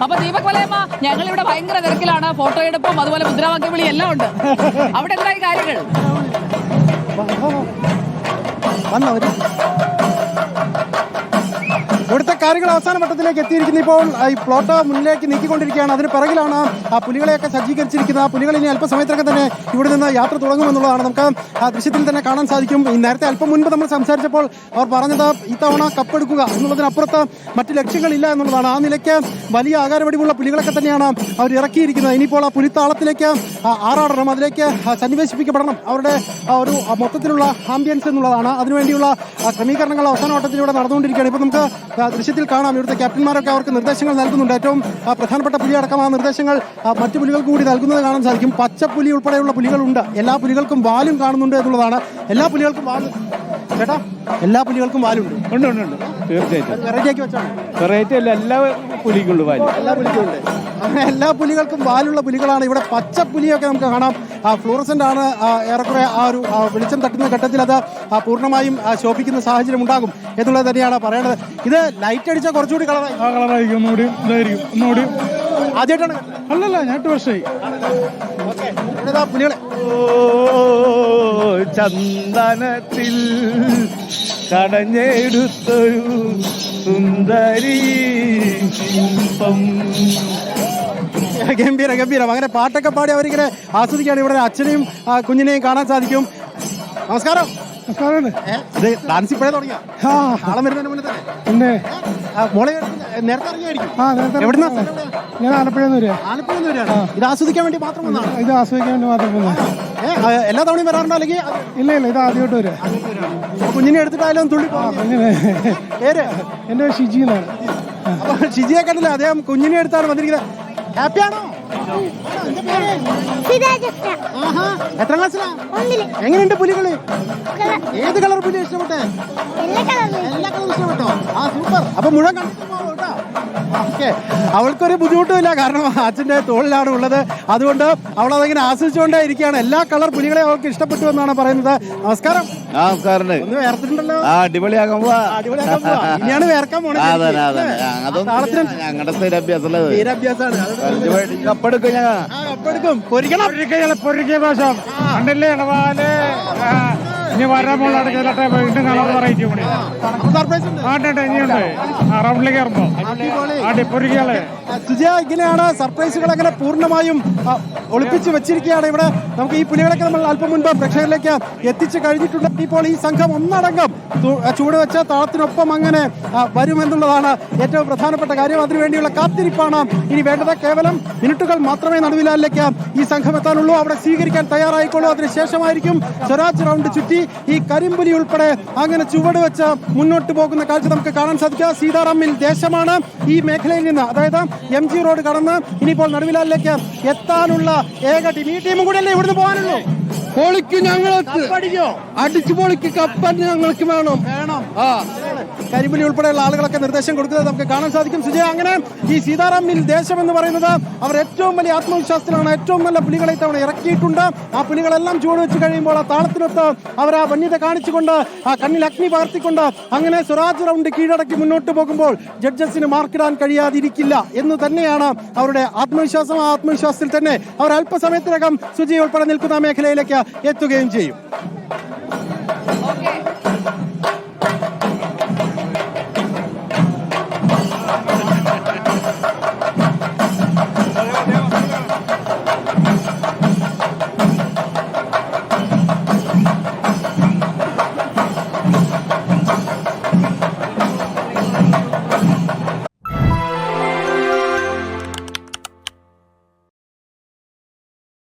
അപ്പൊ ദീപക് വലയമ്മ, ഞങ്ങൾ ഇവിടെ ഭയങ്കര തിരക്കിലാണ്. ഫോട്ടോ എടുപ്പും അതുപോലെ മുദ്രാവാക്യം വിളി എല്ലാം ഉണ്ട്. അവിടെ എന്തായി കാര്യങ്ങൾ? ഇവിടുത്തെ കാര്യങ്ങൾ അവസാന ഘട്ടത്തിലേക്ക് എത്തിയിരിക്കുന്നു. ഇപ്പോൾ ഈ പ്ലോട്ട് മുന്നിലേക്ക് നീക്കിക്കൊണ്ടിരിക്കുകയാണ്. അതിന് പിറകിലാണ് ആ പുലികളെയൊക്കെ സജ്ജീകരിച്ചിരിക്കുന്നത്. ആ പുലികൾ ഇനി അല്പസമയത്തൊക്കെ തന്നെ ഇവിടെ നിന്ന് യാത്ര തുടങ്ങുമെന്നുള്ളതാണ് നമുക്ക് ആ ദൃശ്യത്തിൽ തന്നെ കാണാൻ സാധിക്കും. ഈ നേരത്തെ അല്പം മുൻപ് നമ്മൾ സംസാരിച്ചപ്പോൾ അവർ പറഞ്ഞത് ഇത്തവണ കപ്പെടുക്കുക എന്നുള്ളതിനപ്പുറത്ത് മറ്റ് ലക്ഷ്യങ്ങളില്ല എന്നുള്ളതാണ്. ആ നിലയ്ക്ക് വലിയ ആകാരവടിവുള്ള പുലികളൊക്കെ തന്നെയാണ് അവർ ഇറക്കിയിരിക്കുന്നത്. ഇനിയിപ്പോൾ ആ പുലിത്താളത്തിലേക്ക് ആറാടണം, അതിലേക്ക് സന്നിവേശിപ്പിക്കപ്പെടണം അവരുടെ ഒരു മൊത്തത്തിലുള്ള ആംബിയൻസ് എന്നുള്ളതാണ്. അതിനുവേണ്ടിയുള്ള ക്രമീകരണങ്ങൾ അവസാന ഘട്ടത്തിലൂടെ നടന്നുകൊണ്ടിരിക്കുകയാണ്. ഇപ്പോൾ നമുക്ക് ദൃശ്യത്തിൽ കാണാം ഇവിടുത്തെ ക്യാപ്റ്റന്മാരൊക്കെ അവർക്ക് നിർദ്ദേശങ്ങൾ നൽകുന്നുണ്ട്. ഏറ്റവും പ്രധാനപ്പെട്ട പുലി അടക്കം ആ നിർദ്ദേശങ്ങൾ മറ്റു പുലികൾക്ക് കൂടി നൽകുന്നത് കാണാൻ സാധിക്കും. പച്ചപ്പുലി ഉൾപ്പെടെയുള്ള പുലികളുണ്ട്. എല്ലാ പുലികൾക്കും വാലും കാണുന്നുണ്ട് എന്നുള്ളതാണ്. എല്ലാ പുലികൾക്കും വാലും ചേട്ടാ, എല്ലാ പുലികൾക്കും വാലുണ്ട്. ഉണ്ട് ഉണ്ട് ഉണ്ട്, തീർച്ചയായിട്ടും. വെറൈറ്റി ആക്കി വെച്ചാണ്. വെറൈറ്റി അല്ല, എല്ലാ പുലിക്കുണ്ട് വാല്. എല്ലാ പുലിക്കുണ്ട്. അങ്ങനെ എല്ലാ പുലികൾക്കും വാലുള്ള പുലികളാണ്. ഇവിടെ പച്ചപ്പുലിയൊക്കെ നമുക്ക് കാണാം. ഫ്ലൂറസെന്റ് ആണ് ഏറെക്കുറെ ആ ഒരു വെളിച്ചം തട്ടുന്ന ഘട്ടത്തിൽ അത് പൂർണ്ണമായും ശോഭിക്കുന്ന സാഹചര്യം ഉണ്ടാകും എന്നുള്ളത് തന്നെയാണ് പറയേണ്ടത്. ഇത് ലൈറ്റ് അടിച്ചാൽ കുറച്ചുകൂടി കളറായിരിക്കും, ഒന്നുകൂടി ഇതായിരിക്കും, ഒന്നുകൂടി. ആദ്യമായിട്ടാണ്? അല്ലല്ല, ഞാൻ 8 വർഷമായി. പുലികളെ ചന്ദനത്തിൽ കടഞ്ഞെടുത്തൊരു സുന്ദരി ശില്പം. ഗംഭീരം ഗംഭീരം. അങ്ങനെ പാട്ടൊക്കെ പാടി അവരിങ്ങനെ ആസ്വദിക്കുകയാണ്. ഇവിടെ അച്ഛനെയും കുഞ്ഞിനെയും കാണാൻ സാധിക്കും. നമസ്കാരം. ഇത് ഡാൻസ് ഇപ്പോഴേ തുടങ്ങിയ ആളം വരുന്നതിന് മുന്നേ തന്നെ മോളെ നേരത്തെ ഇറങ്ങിയായിരിക്കും. എവിടുന്ന? ഞാൻ ആലപ്പുഴന്ന് വരിക. ആലപ്പുഴന്ന് വരികയാണ്. ഇത് ആസ്വദിക്കാൻ വേണ്ടി മാത്രം വന്നതാണ്? ഇത് ആസ്വദിക്കാൻ വേണ്ടി മാത്രം വന്നതാണ്. എല്ലാ തവണയും വരാറുണ്ടോ അല്ലെങ്കിൽ? ഇല്ല ഇല്ല, ഇത് ആദ്യമായിട്ട് വരിക. കുഞ്ഞിനെ എടുത്തിട്ടായാലും തുള്ളി പേര്? എൻ്റെ ഷിജി എന്നാണ്. അപ്പൊ ഷിജിയെ കണ്ടില്ല, അദ്ദേഹം കുഞ്ഞിനെ എടുത്താണ് വന്നിരിക്കുന്നത്. ഹാപ്പിയാണോ? എത്ര ക്ലാസ്സിലാ? എങ്ങനെയുണ്ട് പുലികള്? ഏത് കളർ പുലി ഇഷ്ടപ്പെട്ടെ? എല്ലാ കളറും ഇഷ്ടപ്പെട്ടോ? സൂപ്പർ. അപ്പൊ മുഴുവൻ കണ്ടിട്ട് പോകാം കേട്ടോ. ഓക്കെ. അവൾക്കൊരു ബുദ്ധിമുട്ടുമില്ല, കാരണം അച്ഛൻ്റെ തോളിലാണ് ഉള്ളത്. അതുകൊണ്ട് അവൾ അതിങ്ങനെ ആസ്വദിച്ചുകൊണ്ടേ ഇരിക്കുകയാണ്. എല്ലാ കളർ പുലികളെ അവൾക്ക് ഇഷ്ടപ്പെട്ടു എന്നാണ് പറയുന്നത്. നമസ്കാരം. ഒന്ന് വേർത്തിട്ടുണ്ടല്ലോ. അടിപൊളിയാക്കാൻ പോവാ. ഇനിയാണ് വേർക്കാൻ പോണത്. ഞങ്ങളുടെ സ്ഥിരാഭ്യാസമാണ്. കപ്പെടുക്കും. പൊരിക്കൽ ദോഷം കണ്ടില്ലേ? ഇടവാല് ഇനി വരാമുള്ള വീണ്ടും കളർ വെറൈറ്റി കൂടി ഇനിയുണ്ട്. റൗണ്ടിലേക്ക് ഇറങ്ങുമ്പോ പൊരിക്കല്. സുജയ, ഇങ്ങനെയാണ് സർപ്രൈസുകൾ അങ്ങനെ പൂർണ്ണമായും ഒളിപ്പിച്ച് വെച്ചിരിക്കുകയാണ്. ഇവിടെ നമുക്ക് ഈ പുലികളൊക്കെ നമ്മൾ അല്പം മുൻപ് പ്രേക്ഷകരിലേക്ക് എത്തിച്ചു കഴിഞ്ഞിട്ടുണ്ട്. ഇപ്പോൾ ഈ സംഘം ഒന്നടങ്കം ചൂട് വെച്ച താളത്തിനൊപ്പം അങ്ങനെ വരുമെന്നുള്ളതാണ് ഏറ്റവും പ്രധാനപ്പെട്ട കാര്യം. അതിനുവേണ്ടിയുള്ള കാത്തിരിപ്പാണ് ഇനി വേണ്ടത്. കേവലം മിനിറ്റുകൾ മാത്രമേ നടുവിലാലിലേക്ക് ഈ സംഘം എത്താനുള്ളൂ. അവിടെ സ്വീകരിക്കാൻ തയ്യാറായിക്കോളൂ. അതിനുശേഷമായിരിക്കും സ്വരാജ് റൗണ്ട് ചുറ്റി ഈ കരിമ്പുലി ഉൾപ്പെടെ അങ്ങനെ ചുവട് വെച്ച് മുന്നോട്ട് പോകുന്ന കാഴ്ച നമുക്ക് കാണാൻ സാധിക്കുക. സീതാറാമിൽ ദേശമാണ് ഈ മേഖലയിൽ നിന്ന്, അതായത് MG റോഡ് കടന്ന് ഇനിയിപ്പോൾ നടുവിലാലിലേക്ക് എത്താനുള്ള ഏക ടീം. ഈ ടീമും കൂടെ അല്ലേ ഇവിടുന്ന് പോകാനുള്ളൂ? പൊളിക്ക് ഞങ്ങൾക്ക് അടിച്ചു പൊളിക്ക് കപ്പൻ ഞങ്ങൾക്ക് വേണം. കരിമ്പുലി ഉൾപ്പെടെയുള്ള ആളുകളൊക്കെ നിർദ്ദേശം കൊടുക്കുന്നത് നമുക്ക് കാണാൻ സാധിക്കും. സുജയ, അങ്ങനെ ഈ സീതാറാമിൽ ദേശം എന്ന് പറയുന്നത് അവർ ഏറ്റവും വലിയ ആത്മവിശ്വാസത്തിലാണ്. ഏറ്റവും നല്ല പുലികളെ ഇത്തവണ ഇറക്കിയിട്ടുണ്ട്. ആ പുലികളെല്ലാം ചൂട് വെച്ച് കഴിയുമ്പോൾ ആ താളത്തിനൊത്ത് അവർ ആ വന്യത കാണിച്ചുകൊണ്ട് ആ കണ്ണിൽ അഗ്നി പകർത്തിക്കൊണ്ട് അങ്ങനെ സ്വരാജ് റൗണ്ട് കീഴടക്കി മുന്നോട്ട് പോകുമ്പോൾ ജഡ്ജസിന് മാർക്കിടാൻ കഴിയാതിരിക്കില്ല എന്ന് തന്നെയാണ് അവരുടെ ആത്മവിശ്വാസം. ആ ആത്മവിശ്വാസത്തിൽ തന്നെ അവർ അല്പസമയത്തിനകം സുജയ ഉൾപ്പെടെ നിൽക്കുന്ന മേഖലയിലേക്ക് എത്തുകയും ചെയ്യും.